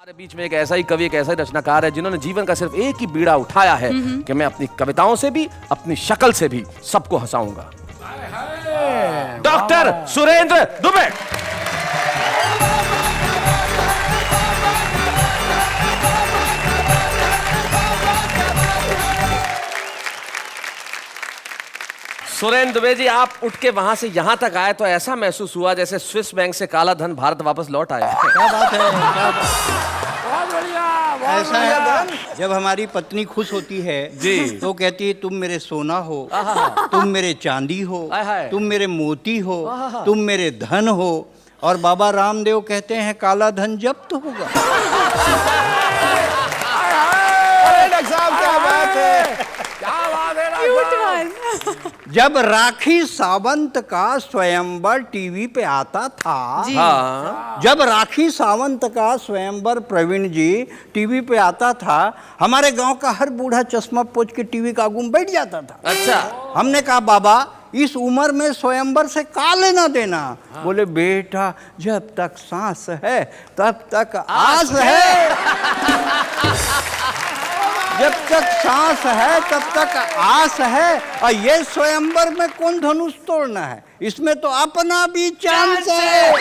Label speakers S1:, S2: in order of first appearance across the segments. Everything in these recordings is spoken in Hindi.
S1: हमारे बीच में एक ऐसा ही कवि, एक ऐसा ही रचनाकार है जिन्होंने जीवन का सिर्फ एक ही बीड़ा उठाया है कि मैं अपनी कविताओं से भी, अपनी शक्ल से भी सबको हंसाऊंगा। डॉक्टर सुरेंद्र दुबे। सुरेंद्र दुबे जी, आप उठ के वहां से यहां तक आए तो ऐसा महसूस हुआ जैसे स्विस बैंक से काला धन भारत वापस लौट आया।
S2: क्या बात है, क्या बहुत बढ़िया, ऐसा है। जब हमारी पत्नी खुश होती है
S1: जी
S2: तो कहती है तुम मेरे सोना हो, तुम मेरे चांदी हो, तुम मेरे मोती हो, तुम मेरे धन हो। और बाबा रामदेव कहते हैं काला धन जब्त होगा। क्या बात है, क्या बात है। जब राखी सावंत का स्वयंवर टीवी पे आता था, जब राखी सावंत का स्वयंवर प्रवीण जी टीवी पे आता था, हमारे गांव का हर बूढ़ा चश्मा पोंछ के टीवी का आगू बैठ जाता था।
S1: अच्छा,
S2: हमने कहा बाबा इस उम्र में स्वयंवर से का लेना देना। बोले बेटा जब तक सांस है तब तक आस है, जब तक सांस है तब तक आस है। और ये स्वयंवर में कौन धनुष तोड़ना है, इसमें तो अपना भी चांस है।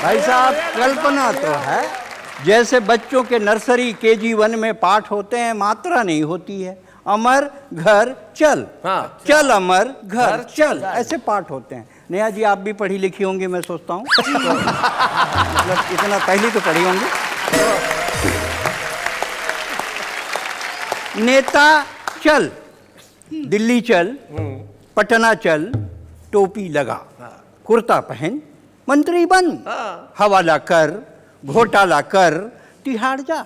S2: भाई साहब कल्पना तो है, जैसे बच्चों के नर्सरी KG1 में पाठ होते हैं, मात्रा नहीं होती है। अमर घर चल, चल अमर घर चल, ऐसे पाठ होते हैं। नेहा जी आप भी पढ़ी लिखी होंगी मैं सोचता हूँ, मतलब इतना पहली तो पढ़ी होंगी। नेता चल, दिल्ली चल, पटना चल, टोपी लगा, कुर्ता पहन, मंत्री बन, हवाला कर, घोटाला कर, तिहाड़ जा।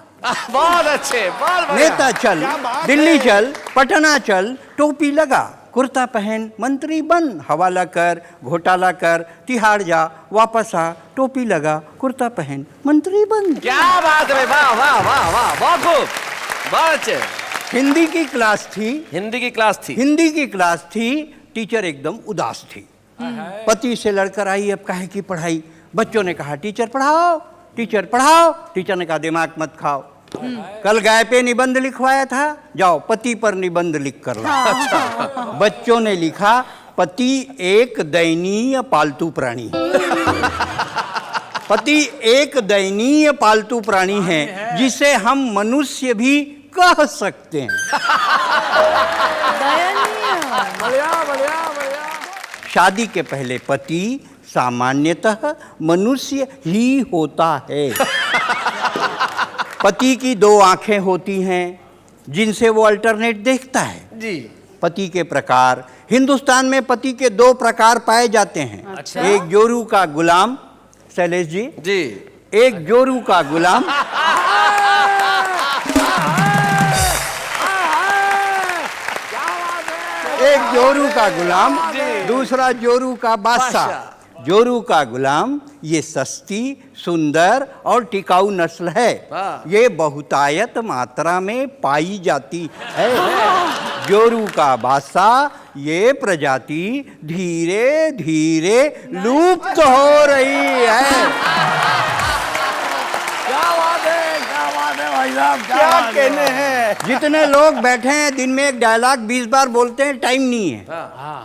S1: बहुत अच्छे, बहुत बढ़िया।
S2: नेता चल, दिल्ली चल, पटना चल, टोपी लगा, कुर्ता पहन, मंत्री बन, हवाला कर, घोटाला कर, तिहाड़ जा, वापस आ, टोपी लगा, कुर्ता पहन, मंत्री बन।
S1: क्या बात है, वाह वाह वाह वाह, बहुत खूब, बहुत अच्छे।
S2: हिंदी की क्लास थी,
S1: हिंदी की क्लास थी,
S2: हिंदी की क्लास थी। टीचर एकदम उदास थी, पति से लड़कर आई, अब काहे की पढ़ाई। बच्चों ने कहा टीचर पढ़ाओ, टीचर पढ़ाओ। टीचर ने कहा दिमाग मत खाओ, कल गाय पे निबंध लिखवाया था, जाओ पति पर निबंध लिख कर लो। अच्छा। बच्चों ने लिखा पति एक दयनीय पालतू प्राणी। पति एक दयनीय पालतू प्राणी है जिसे हम मनुष्य भी कह सकते हैं। बढ़िया बढ़िया बढ़िया। शादी के पहले पति सामान्यतः मनुष्य ही होता है। पति की 2 आंखें होती हैं जिनसे वो अल्टरनेट देखता है जी। पति के प्रकार, हिंदुस्तान में पति के 2 प्रकार पाए जाते हैं। अच्छा? एक जोरू का गुलाम, शैलेश जी जी, एक जोरू का गुलाम, एक जोरू का गुलाम, दूसरा जोरू का बादशाह। जोरू का गुलाम ये सस्ती, सुंदर और टिकाऊ नस्ल है। ये बहुतायत मात्रा में पाई जाती है। जोरू का बादशाह ये प्रजाति धीरे धीरे लुप्त हो रही है। क्या कहने हैं। जितने लोग बैठे हैं दिन में एक डायलॉग 20 बार बोलते हैं, टाइम नहीं है।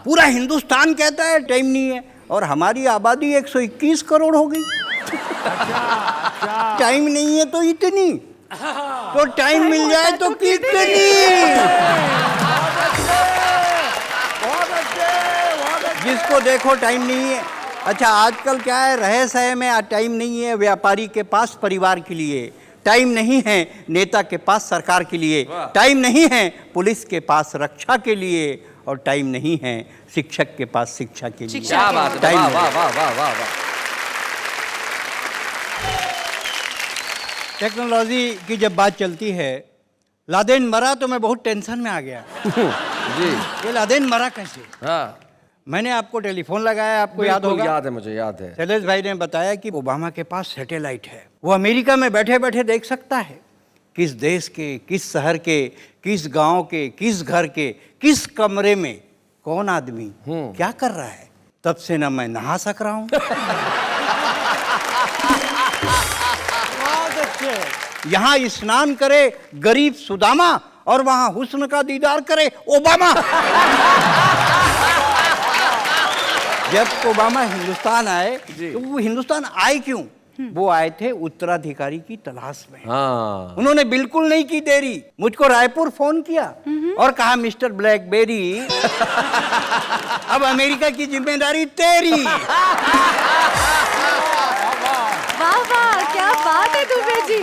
S2: पूरा हिंदुस्तान कहता है टाइम नहीं है, और हमारी आबादी 121 करोड़ हो गई। टाइम नहीं है तो इतनी, तो टाइम मिल जाए तो कितनी। जिसको देखो टाइम नहीं है। अच्छा आजकल क्या है, रहे सहे में टाइम नहीं है व्यापारी के पास परिवार के लिए, टाइम नहीं है नेता के पास सरकार के लिए, टाइम नहीं है पुलिस के पास रक्षा के लिए, और टाइम नहीं है शिक्षक के पास शिक्षा के लिए।
S1: क्या बात है, वाह वाह वाह वाह वाह।
S2: टेक्नोलॉजी की जब बात चलती है, लादेन मरा तो मैं बहुत टेंशन में आ गया। जी, ये लादेन मरा कैसे? हाँ, मैंने आपको टेलीफोन लगाया, आपको याद होगा?
S1: याद है, मुझे याद है।
S2: शैलेश भाई ने बताया कि ओबामा के पास सैटेलाइट है, वो अमेरिका में बैठे बैठे देख सकता है किस देश के, किस शहर के, किस गांव के, किस घर के, किस कमरे में कौन आदमी क्या कर रहा है। तब से ना मैं नहा सक रहा हूं
S3: बहुत अच्छे।
S2: यहाँ स्नान करे गरीब सुदामा और वहां हुस्न का दीदार करे ओबामा। जब ओबामा हिंदुस्तान आए तो वो हिंदुस्तान आए क्यों? वो आए थे उत्तराधिकारी की तलाश में।
S1: हाँ।
S2: उन्होंने बिल्कुल नहीं की देरी, मुझको रायपुर फोन किया और कहा मिस्टर ब्लैकबेरी अब अमेरिका की जिम्मेदारी तेरी।
S4: वाह वाह, क्या बात है दुबे जी।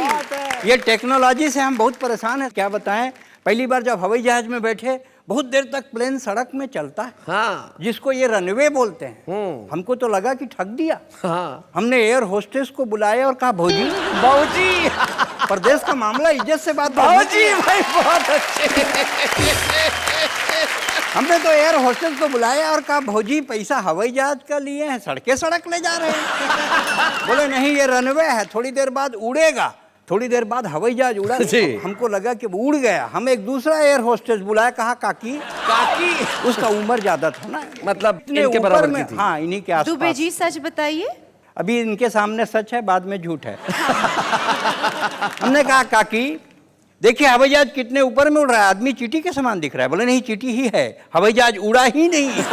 S2: ये टेक्नोलॉजी से हम बहुत परेशान हैं, क्या बताएं। पहली बार जब हवाई जहाज में बैठे, बहुत देर तक प्लेन सड़क में चलता है,
S1: हाँ।
S2: जिसको ये रनवे बोलते हैं। हमको तो लगा कि ठग दिया।
S1: हाँ।
S2: हमने एयर होस्टेस को बुलाया और कहा भौजी
S1: बाबूजी,
S2: प्रदेश का मामला, इज्जत से बात
S1: बाबूजी भाई बहुत अच्छे।
S2: हमने तो एयर होस्टेस को बुलाया और कहा भौजी पैसा हवाई जहाज का लिए हैं, सड़के सड़क ले जा रहे हैं। बोले नहीं, ये रनवे है, थोड़ी देर बाद उड़ेगा। थोड़ी देर बाद हवाई जहाज उड़ा।
S1: जी।
S2: हमको लगा कि वो उड़ गया। हम एक दूसरा एयर होस्टेस बुलाया, कहा काकी
S1: काकी,
S2: उसका उम्र ज्यादा था ना,
S1: मतलब
S2: इतने
S1: इनके
S2: ऊपर
S1: बराबर
S2: में।
S1: की थी।
S2: हाँ, इन्हीं के
S4: दुबे
S2: आसपास।
S4: जी सच बताइए।
S2: अभी इनके सामने सच है, बाद में झूठ है। हमने कहा काकी देखिए हवाई जहाज कितने ऊपर में उड़ रहा है, आदमी चींटी के समान दिख रहा है। बोले नहीं, चींटी ही है, हवाई जहाज उड़ा ही नहीं।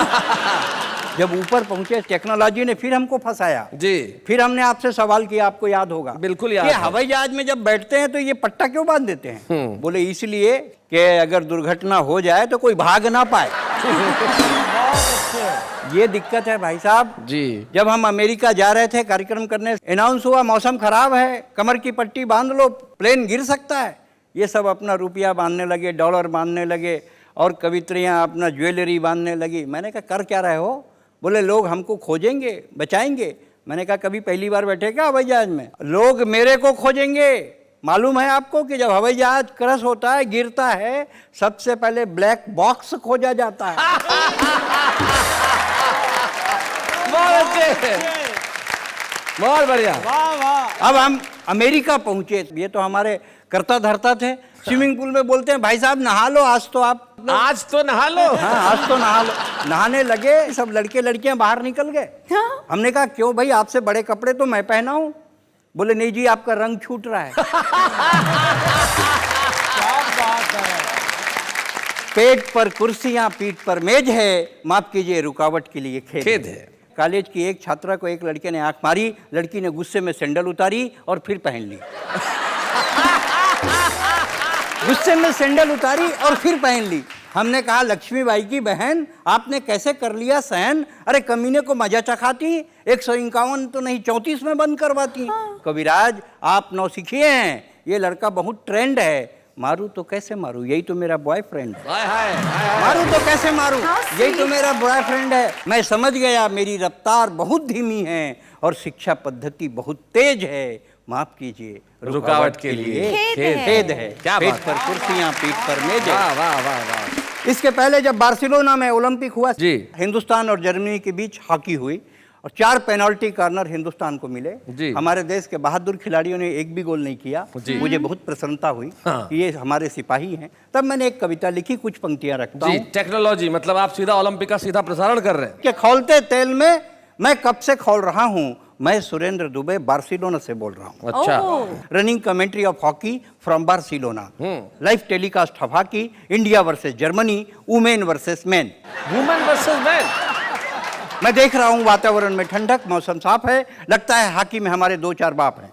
S2: जब ऊपर पहुंचे टेक्नोलॉजी ने फिर हमको फंसाया।
S1: जी।
S2: फिर हमने आपसे सवाल किया, आपको याद होगा।
S1: बिल्कुल याद
S2: कि
S1: है।
S2: हवाई जहाज में जब बैठते हैं तो ये पट्टा क्यों बांध देते हैं? बोले इसलिए कि अगर दुर्घटना हो जाए तो कोई भाग ना पाए। ये दिक्कत है भाई साहब
S1: जी।
S2: जब हम अमेरिका जा रहे थे कार्यक्रम करने, अनाउंस हुआ मौसम खराब है, कमर की पट्टी बांध लो, प्लेन गिर सकता है। ये सब अपना रुपया बांधने लगे, डॉलर बांधने लगे और कवित्रियां अपना ज्वेलरी बांधने लगी। मैंने कहा कर क्या रहे हो? बोले लोग हमको खोजेंगे, बचाएंगे। मैंने कहा कभी पहली बार बैठे क्या हवाई जहाज में? लोग मेरे को खोजेंगे। मालूम है आपको कि जब हवाई जहाज क्रश होता है, गिरता है, सबसे पहले ब्लैक बॉक्स खोजा जाता है।
S1: बहुत अच्छे, बहुत बढ़िया।
S3: वाह वाह।
S2: अब हम अमेरिका पहुंचे, ये तो हमारे करता धरता थे। स्विमिंग पूल में बोलते हैं भाई साहब नहा लो, आज तो आप
S1: आज तो नहा लो।
S2: हाँ आज तो नहा लो। नहाने लगे, सब लड़के लड़कियां बाहर निकल गए।
S4: हाँ?
S2: हमने कहा क्यों भाई, आपसे बड़े कपड़े तो मैं पहना हूं। बोले नहीं जी, आपका रंग छूट रहा है।
S3: क्या बात है।
S2: पेट पर कुर्सियां, पीठ पर मेज है, माफ कीजिए रुकावट के लिए खेद
S1: है।
S2: कॉलेज की एक छात्रा को एक लड़के ने आंख मारी, लड़की ने गुस्से में सैंडल उतारी और फिर पहन ली। गुस्से में सैंडल उतारी और फिर पहन ली। हमने कहा लक्ष्मीबाई की बहन, आपने कैसे कर लिया सहन? अरे कमीने को मजा चखाती, 151 तो नहीं 34 में बंद करवाती। कविराज आप नौसिखिए हैं, ये लड़का बहुत ट्रेंड है। मारू तो कैसे मारू, यही तो मेरा बॉयफ्रेंड है।
S1: हाय हाय हाय।
S2: मारू तो कैसे मारू,
S4: हाँ,
S2: यही तो मेरा बॉयफ्रेंड है। मैं समझ गया मेरी रफ्तार बहुत धीमी है और शिक्षा पद्धति बहुत तेज है, माफ कीजिए
S1: रुकावट के लिए
S2: खेद है।
S1: क्या
S2: पेट
S1: बात
S2: पर कुर्सियां, पीठ पर मेज है।
S1: वाह वाह वाह वाह।
S2: इसके पहले जब बार्सिलोना में ओलंपिक हुआ
S1: जी।
S2: हिंदुस्तान और जर्मनी के बीच हॉकी हुई और 4 पेनल्टी कॉर्नर हिंदुस्तान को मिले।
S1: जी।
S2: हमारे देश के बहादुर खिलाड़ियों ने एक भी गोल नहीं किया।
S1: जी।
S2: मुझे बहुत प्रसन्नता हुई
S1: हाँ।
S2: कि ये हमारे सिपाही हैं। तब मैंने एक कविता लिखी, कुछ पंक्तियां रखता
S1: जी।
S2: हूँ।
S1: टेक्नोलॉजी मतलब आप सीधा ओलंपिक का सीधा प्रसारण कर रहे हैं।
S2: कि खौलते तेल में मैं कब से खौल रहा हूँ, मैं सुरेंद्र दुबे बार्सिलोना से बोल रहा हूँ।
S1: अच्छा।
S4: Oh.
S2: Running commentary of hockey from Barcelona, live telecast of hockey, India versus Germany, women versus man.
S1: Women versus man.
S2: मैं देख रहा हूँ वातावरण में ठंडक, मौसम साफ है, लगता है हॉकी में हमारे 2-4 बाप हैं।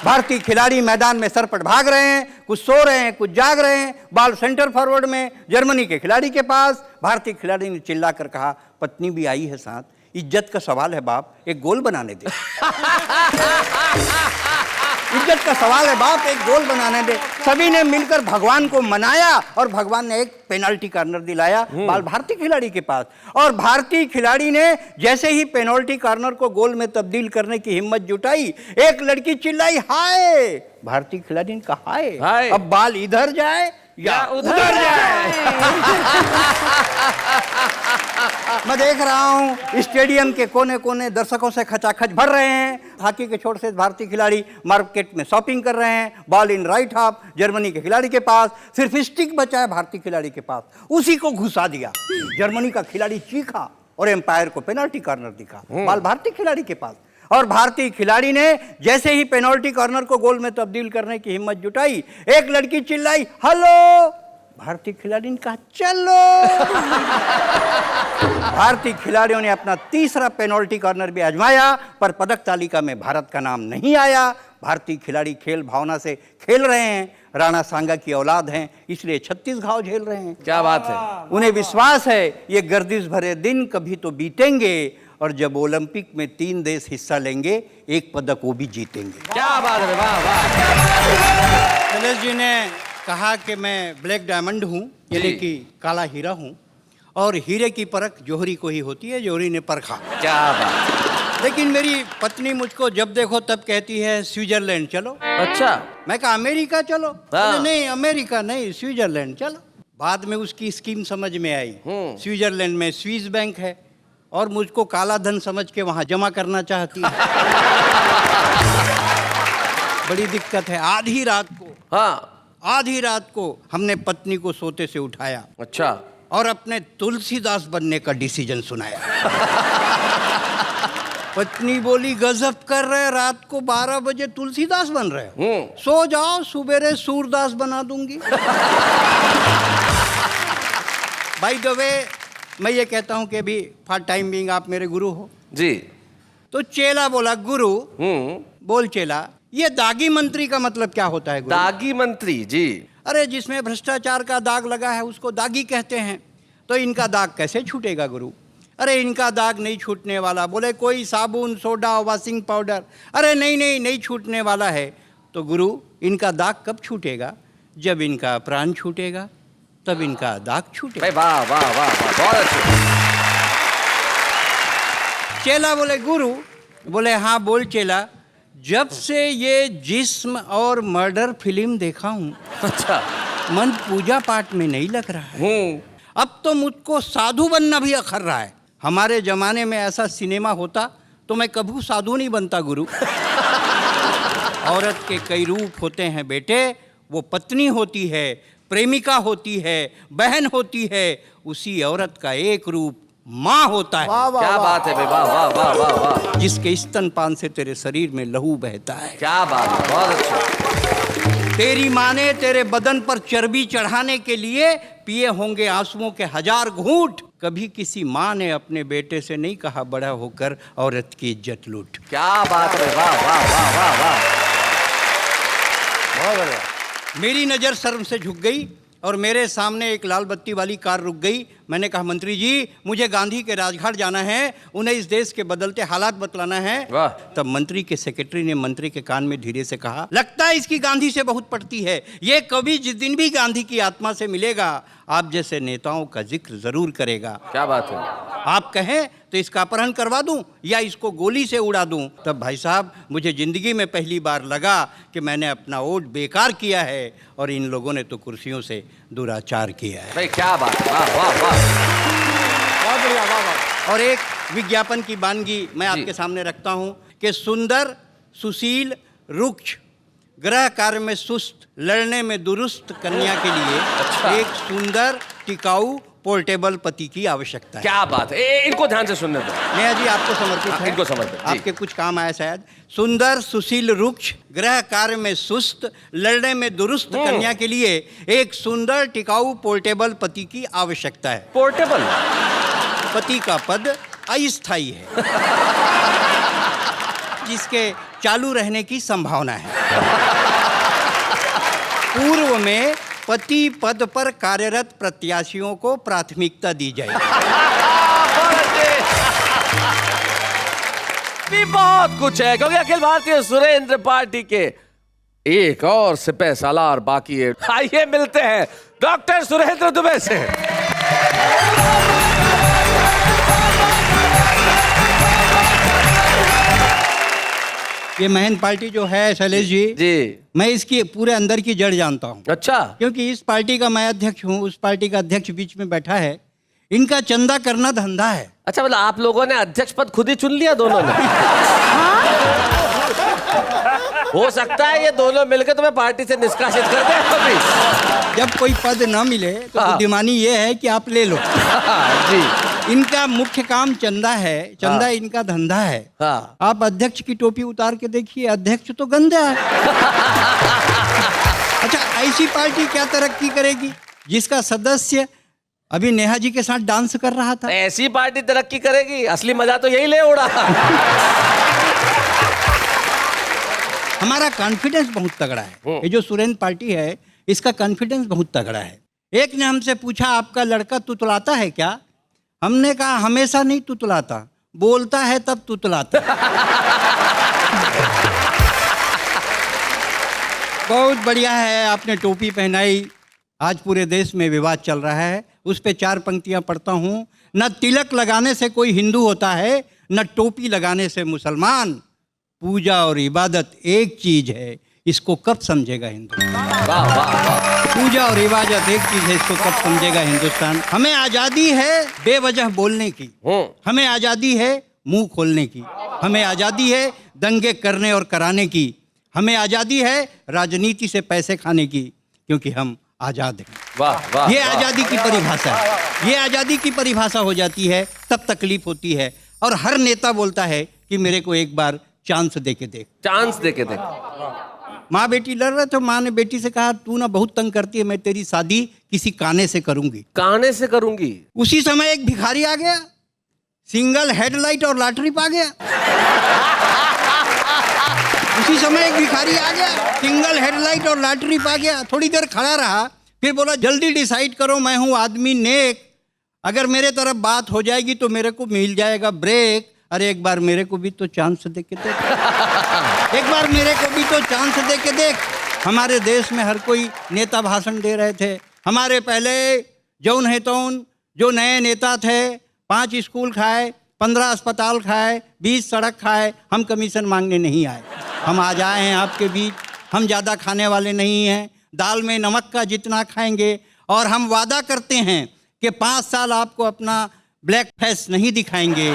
S2: भारतीय खिलाड़ी मैदान में सरपट भाग रहे हैं, कुछ सो रहे हैं, कुछ जाग रहे हैं। बॉल सेंटर फॉरवर्ड में जर्मनी के खिलाड़ी के पास। भारतीय खिलाड़ी ने चिल्लाकर कहा, पत्नी भी आई है साथ, इज्जत का सवाल है बाप, एक गोल बनाने दे। इज्जत का सवाल है बाप, एक गोल बनाने दे। सभी ने मिलकर भगवान को मनाया और भगवान ने एक पेनल्टी कॉर्नर दिलाया बाल भारतीय खिलाड़ी के पास। और भारतीय खिलाड़ी ने जैसे ही पेनल्टी कॉर्नर को गोल में तब्दील करने की हिम्मत जुटाई, एक लड़की चिल्लाई हाय। भारतीय खिलाड़ी ने कहा
S1: हाय।
S2: हाय, अब बाल इधर जाए या उधर जाए। मैं देख रहा हूँ स्टेडियम के कोने कोने दर्शकों से खचाखच भर रहे हैं। हॉकी के छोर से भारतीय खिलाड़ी मार्केट में शॉपिंग कर रहे हैं। Ball in right half Germany के खिलाड़ी के पास, सिर्फ स्टिक बचा है भारतीय खिलाड़ी के पास, उसी को घुसा दिया। जर्मनी का खिलाड़ी चीखा और एम्पायर को पेनल्टी कॉर्नर दिखा, बॉल भारतीय खिलाड़ी के पास। और भारतीय खिलाड़ी ने जैसे ही पेनल्टी कॉर्नर को गोल में तब्दील करने की हिम्मत जुटाई, एक लड़की चिल्लाई, हेलो। भारतीय खिलाड़ी ने कहा, चलो। भारतीय खिलाड़ियों ने अपना तीसरा पेनल्टी कॉर्नर भी आजमाया, पर पदक तालिका में भारत का नाम नहीं आया। भारतीय खिलाड़ी खेल भावना से खेल रहे हैं, राणा सांगा की औलाद हैं, इसलिए 36 घाव झेल रहे हैं।
S1: क्या बात है।
S2: उन्हें विश्वास है ये गर्दिश भरे दिन कभी तो बीतेंगे, और जब ओलंपिक में 3 देश हिस्सा लेंगे, एक पदक वो भी जीतेंगे।
S1: क्या बात है, वाह वाह।
S2: शैलेश जी ने कहा कि मैं ब्लैक डायमंड हूँ, यानी कि काला हीरा हूँ, और हीरे की परख जौहरी को ही होती है, जौहरी ने परखा।
S1: क्या बात।
S2: लेकिन मेरी पत्नी मुझको जब देखो तब कहती है स्विट्जरलैंड चलो।
S1: अच्छा।
S2: मैं कहा अमेरिका चलो।
S1: हाँ।
S2: नहीं अमेरिका नहीं, स्विट्जरलैंड चलो। बाद में उसकी स्कीम समझ में आई। स्विट्जरलैंड में स्विस बैंक है, और मुझको काला धन समझ के वहां जमा करना चाहती है। बड़ी दिक्कत है। आधी रात को हमने पत्नी को सोते से उठाया।
S1: अच्छा।
S2: और अपने तुलसीदास बनने का डिसीजन सुनाया। पत्नी बोली, गजब कर रहे, रात को 12 बजे तुलसीदास बन रहे, सो जाओ, सुबेरे सूरदास बना दूंगी। बाय द वे, मैं ये कहता हूं कि अभी फॉर टाइम बीइंग आप मेरे गुरु हो
S1: जी।
S2: तो चेला बोला, गुरु। बोल चेला, ये दागी मंत्री का मतलब क्या होता है गुरु?
S1: दागी मंत्री जी।
S2: अरे जिसमें भ्रष्टाचार का दाग लगा है उसको दागी कहते हैं, तो इनका दाग कैसे छूटेगा गुरु? अरे इनका दाग नहीं छूटने वाला। बोले कोई साबुन, सोडा, वॉशिंग पाउडर। अरे नहीं छूटने वाला है। तो गुरु इनका दाग कब छूटेगा? जब इनका प्राण छूटेगा, तब इनका दाग छूटेगा।
S1: वाह वाह वाह वाह, बहुत अच्छे।
S2: चेला बोले, गुरु। बोले हाँ बोल चेला। जब से ये जिस्म और मर्डर फिल्म देखा हूँ,
S1: अच्छा,
S2: मन पूजा पाठ में नहीं लग रहा है। अब तो मुझको साधु बनना भी अखर रहा है। हमारे जमाने में ऐसा सिनेमा होता तो मैं कभी साधु नहीं बनता गुरु। औरत के कई रूप होते हैं बेटे, वो पत्नी होती है, प्रेमिका होती है, बहन होती है, उसी औरत का एक रूप माँ होता है।
S1: क्या बात है, वाह वाह वाह वाह वाह।
S2: जिसके स्तनपान से तेरे शरीर में लहू बहता है।
S1: क्या बात है, बहुत अच्छा।
S2: तेरी माँ ने तेरे बदन पर चर्बी चढ़ाने के लिए पिए होंगे आंसुओं के 1000 घूंट। कभी किसी माँ ने अपने बेटे से नहीं कहा बड़ा होकर औरत की इज्जत लूट।
S1: क्या बात है, वाह वाह वाह वाह वाह, बहुत बढ़िया।
S2: मेरी नज़र शर्म से झुक गई और मेरे सामने एक लाल बत्ती वाली कार रुक गई। मैंने कहा मंत्री जी, मुझे गांधी के राजघाट जाना है, उन्हें इस देश के बदलते हालात बतलाना है।
S1: वाह।
S2: तब मंत्री के सेक्रेटरी ने मंत्री के कान में धीरे से कहा, लगता है इसकी गांधी से बहुत पड़ती है। ये कभी जिस दिन भी गांधी की आत्मा से मिलेगा, आप जैसे नेताओं का जिक्र जरूर करेगा।
S1: क्या बात है।
S2: आप कहें तो इसका अपहरण करवा दूं या इसको गोली से उड़ा दूं। तब भाई साहब, मुझे जिंदगी में पहली बार लगा कि मैंने अपना वोट बेकार किया है और इन लोगों ने तो कुर्सियों से दुराचार किया है।
S1: भाई क्या बात है, वाह वाह वाह,
S3: बहुत बढ़िया, वाह वाह।
S2: और एक विज्ञापन की बानगी मैं
S1: जी।
S2: आपके सामने रखता हूं कि सुंदर, सुशील, रुक्ष, गृह कार्य में सुस्त, लड़ने में दुरुस्त कन्या के लिए
S1: अच्छा।
S2: एक सुंदर, टिकाऊ, पोर्टेबल पति की आवश्यकता है।
S1: क्या बात है। इनको ध्यान से सुनने दो।
S2: नेहा जी आपको समर्पित है।
S1: इनको समर्पित, जी।
S2: आपके कुछ काम आया शायद। सुंदर, सुशील, रुक्ष, गृह कार्य में सुस्त, लड़ने में दुरुस्त कन्या के लिए एक सुंदर, टिकाऊ, पोर्टेबल पति की आवश्यकता है।
S1: पोर्टेबल।
S2: पति का पद अस्थायी है, जिसके चालू रहने की संभावना है। पूर्व में पति पद पर कार्यरत प्रत्याशियों को प्राथमिकता दी जाएगी।
S1: भी बहुत कुछ है, क्योंकि अखिल भारतीय सुरेंद्र पार्टी के एक और सिपह सालार बाकी है। आइए मिलते हैं डॉक्टर सुरेंद्र दुबे से।
S2: ये महन पार्टी जो है शैलेश जी, मैं इसकी पूरे अंदर की जड़ जानता हूँ।
S1: अच्छा।
S2: क्योंकि इस पार्टी का मैं अध्यक्ष हूँ, उस पार्टी का अध्यक्ष बीच में बैठा है। इनका चंदा करना धंधा है।
S1: अच्छा, मतलब आप लोगों ने अध्यक्ष पद खुद ही चुन लिया दोनों ने? हो सकता है ये दोनों मिलकर तुम्हें पार्टी से निष्कासित कर दे कभी।
S2: जब कोई पद न मिले तो बुद्धिमानी ये है कि आप ले लो।
S1: जी।
S2: इनका मुख्य काम चंदा है, चंदा इनका धंधा है।
S1: हाँ।
S2: आप अध्यक्ष की टोपी उतार के देखिए, अध्यक्ष तो गंदा है। अच्छा, ऐसी पार्टी क्या तरक्की करेगी जिसका सदस्य अभी नेहा जी के साथ डांस कर रहा था?
S1: ऐसी पार्टी तरक्की करेगी, असली मजा तो यही ले उड़ा।
S2: हमारा कॉन्फिडेंस बहुत तगड़ा है। ये जो सुरेंद्र पार्टी है, इसका कॉन्फिडेंस बहुत तगड़ा है। एक ने हमसे पूछा, आपका लड़का तुतलाता है क्या? हमने कहा हमेशा नहीं तुतलाता, बोलता है तब तुतलाता। बहुत बढ़िया है, आपने टोपी पहनाई। आज पूरे देश में विवाद चल रहा है, उस पे 4 पंक्तियां पढ़ता हूं। न तिलक लगाने से कोई हिंदू होता है, न टोपी लगाने से मुसलमान। पूजा और इबादत एक चीज है, इसको कब समझेगा हिंदुस्तान?
S1: वाह वाह वाह।
S2: पूजा और इबादत एक चीज है, इसको कब समझेगा हिंदुस्तान? हमें आजादी है बेवजह बोलने की, हमें आजादी है मुंह खोलने की, हमें आजादी है दंगे करने और कराने की, हमें आजादी है राजनीति से पैसे खाने की, क्योंकि हम आजाद हैं।
S1: वाह वाह।
S2: ये आजादी की परिभाषा है। ये आजादी की परिभाषा हो जाती है तब तकलीफ होती है। और हर नेता बोलता है कि मेरे को एक बार चांस दे के देख।
S1: चांस दे के देख।
S2: माँ बेटी लड़ रहे थे, माँ ने बेटी से कहा, तू ना बहुत तंग करती है, मैं तेरी शादी किसी काने से करूंगी।
S1: काने से करूंगी।
S2: उसी समय एक भिखारी आ गया, सिंगल हेडलाइट और लॉटरी पा गया। उसी समय एक भिखारी आ गया, सिंगल हेडलाइट और लॉटरी पा गया। थोड़ी देर खड़ा रहा, फिर बोला, जल्दी डिसाइड करो, मैं हूं आदमी नेक, अगर मेरे तरफ बात हो जाएगी तो मेरे को मिल जाएगा ब्रेक। अरे एक बार मेरे को भी तो चांस दे के देख, एक बार मेरे को भी तो चांस दे के देख। हमारे देश में हर कोई नेता भाषण दे रहे थे। हमारे पहले जौन है तौन जो नए नेता थे, 5 स्कूल खाए, 15 अस्पताल खाए, 20 सड़क खाए। हम कमीशन मांगने नहीं आए, हम आज आए हैं आपके बीच। हम ज़्यादा खाने वाले नहीं हैं, दाल में नमक का जितना खाएंगे। और हम वादा करते हैं कि 5 साल आपको अपना ब्लैक फेस नहीं दिखाएंगे।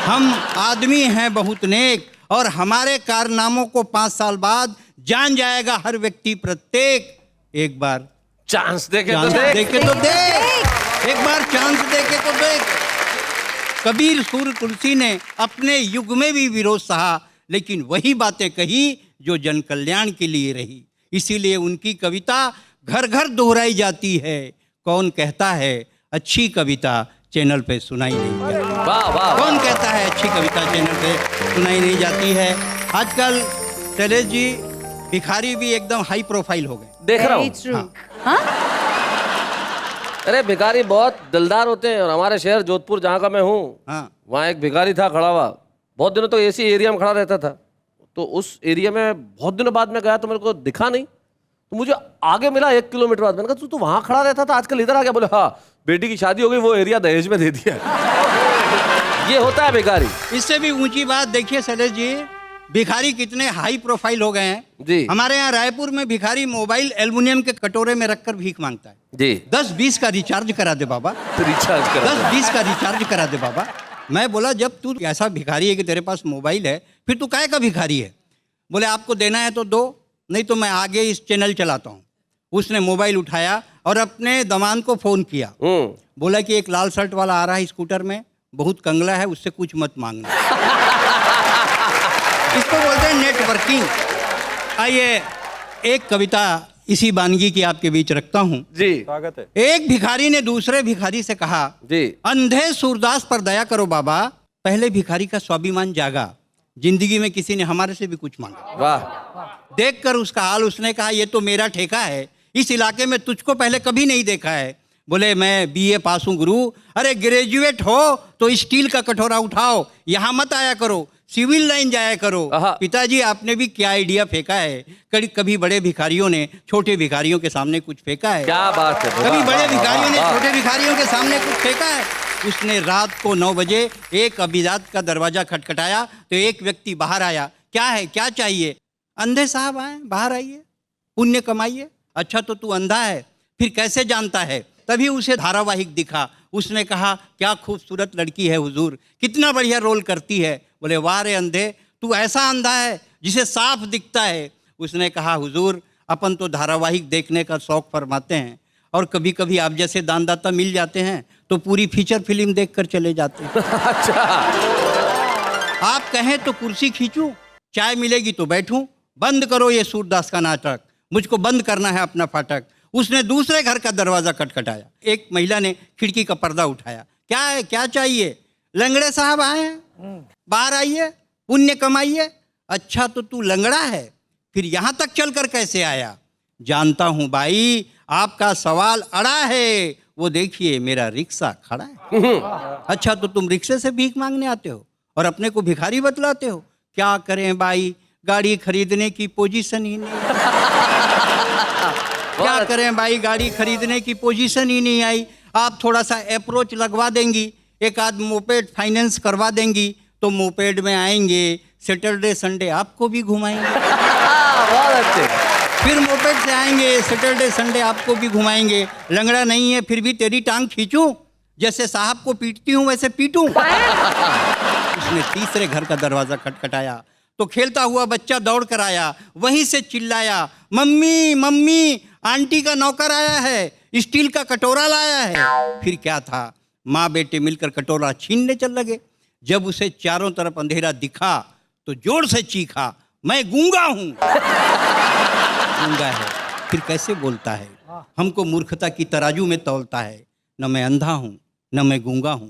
S2: हम आदमी हैं बहुत नेक, और हमारे कारनामों को 5 साल बाद जान जाएगा हर व्यक्ति प्रत्येक। एक बार
S1: चांस दे के
S2: चांस दे के तो देख, एक बार चांस दे के तो देख। कबीर सूर तुलसी ने अपने युग में भी विरोध सहा, लेकिन वही बातें कही जो जन कल्याण के लिए रही। इसीलिए उनकी कविता घर घर दोहराई जाती है। कौन कहता है अच्छी कविता चैनल पे सुनाई नहीं जाती?
S1: वाह वाह।
S2: कौन कहता है अच्छी कविता चैनल पे सुनाई नहीं जाती है? आजकल शैलेश जी, भिखारी भी एकदम हाई प्रोफाइल हो गए।
S1: देख रहा
S4: Very
S1: हूँ।
S4: true.
S2: हाँ।
S1: अरे भिखारी बहुत दिलदार होते हैं। और हमारे शहर जोधपुर जहाँ का मैं हूँ,
S2: हाँ।
S1: वहाँ एक भिखारी था खड़ा हुआ, बहुत दिनों तो ऐसी एरिया में खड़ा रहता था। तो उस एरिया में बहुत दिनों बाद में गया तो मेरे को दिखा नहीं, तो मुझे आगे मिला 1 किलोमीटर बाद। मैंने कहा, तू तो वहाँ खड़ा रहता था, आजकल इधर आ गया? बोले, हाँ बेटी की शादी हो गई, वो एरिया दहेज में दे दिया। ये होता है भिखारी।
S2: इससे भी ऊंची बात देखिए शैलेश जी, भिखारी कितने हाई प्रोफाइल हो गए हैं
S1: जी।
S2: हमारे यहाँ रायपुर में भिखारी मोबाइल एल्युमिनियम के कटोरे में रखकर भीख मांगता है
S1: जी।
S2: 10-20 का रिचार्ज करा दे बाबा,
S1: रिचार्ज कर
S2: 10-20 का रिचार्ज करा दे बाबा। मैं बोला, जब तू ऐसा भिखारी है कि तेरे पास मोबाइल है, फिर तू काहे का भिखारी है? बोले, आपको देना है तो दो, नहीं तो मैं आगे इस चैनल चलाता हूँ। उसने मोबाइल उठाया और अपने दमान को फोन किया, बोला कि एक लाल शर्ट वाला आ रहा है स्कूटर में, बहुत कंगला है, उससे कुछ मत मांगना। इसको बोलते हैं नेटवर्किंग। आइए एक कविता इसी वानगी की आपके बीच रखता हूँ
S1: जी।
S3: स्वागत है।
S2: एक भिखारी ने दूसरे भिखारी से कहा,
S1: जी।
S2: अंधे सूरदास पर दया करो बाबा। पहले भिखारी का स्वाभिमान जागा, जिंदगी में किसी ने हमारे से भी कुछ मांगा।
S1: वाह।
S2: देखकर उसका हाल उसने कहा, ये तो मेरा ठेका है, इस इलाके में तुझको पहले कभी नहीं देखा है। बोले, मैं बीए पास हूँ गुरु। अरे ग्रेजुएट हो तो स्टील का कटोरा उठाओ, यहाँ मत आया करो, सिविल लाइन जाया करो। पिताजी आपने भी क्या आइडिया फेंका है? कभी बड़े भिखारियों ने छोटे भिखारियों के सामने कुछ फेंका है?
S1: क्या बात है।
S2: कभी बड़े भिखारियों ने छोटे भिखारियों के सामने कुछ फेंका है? उसने रात को 9 बजे एक अभिजात का दरवाजा खटखटाया तो एक व्यक्ति बाहर आया। क्या है, क्या चाहिए? अंधे साहब आए, बाहर आइए, पुण्य कमाइए। अच्छा तो तू अंधा है, फिर कैसे जानता है? तभी उसे धारावाहिक दिखा। उसने कहा, क्या खूबसूरत लड़की है हुजूर, कितना बढ़िया रोल करती है। बोले, वाह रे अंधे, तू ऐसा अंधा है जिसे साफ दिखता है। उसने कहा, हुजूर अपन तो धारावाहिक देखने का शौक फरमाते हैं, और कभी कभी आप जैसे दानदाता मिल जाते हैं तो पूरी फीचर फिल्म देखकर चले जाते हैं।
S1: अच्छा।
S2: आप कहें तो कुर्सी खींचूं, चाय मिलेगी तो बैठूं, बंद करो ये सूरदास का नाटक, मुझको बंद करना है अपना फाटक। उसने दूसरे घर का दरवाजा खटखटाया। एक महिला ने खिड़की का पर्दा उठाया। क्या है, क्या चाहिए? लंगड़े साहब आए हैं, बाहर आइए, पुण्य कमाइए। अच्छा तो तू लंगड़ा है, फिर यहाँ तक चलकर कैसे आया? जानता हूँ भाई, आपका सवाल अड़ा है, वो देखिए मेरा रिक्शा खड़ा है। अच्छा तो तुम रिक्शे से भीख मांगने आते हो और अपने को भिखारी बतलाते हो? क्या करें भाई, गाड़ी खरीदने की पोजीशन ही नहीं है। क्या करें भाई, गाड़ी खरीदने की पोजीशन ही नहीं आई। आप थोड़ा सा अप्रोच लगवा देंगी, एक आध मोपेड फाइनेंस करवा देंगी तो मोपेड में आएंगे, सैटरडे संडे आपको भी घुमाएंगे।
S1: बहुत अच्छे।
S2: फिर मोपेड से आएंगे, सैटरडे संडे आपको भी घुमाएंगे। लंगड़ा नहीं है फिर भी तेरी टांग खींचूं, जैसे साहब को पीटती हूं वैसे पीटूं। उसने तीसरे घर का दरवाजा खटखटाया तो खेलता हुआ बच्चा दौड़ कर आया। वहीं से चिल्लाया, मम्मी मम्मी, आंटी का नौकर आया है, स्टील का कटोरा लाया है। फिर क्या था, माँ बेटे मिलकर कटोरा छीनने चल लगे। जब उसे चारों तरफ अंधेरा दिखा तो जोर से चीखा, मैं गूंगा हूं। गूंगा है फिर कैसे बोलता है? हमको मूर्खता की तराजू में तौलता है। न मैं अंधा हूं, न मैं गूंगा हूं,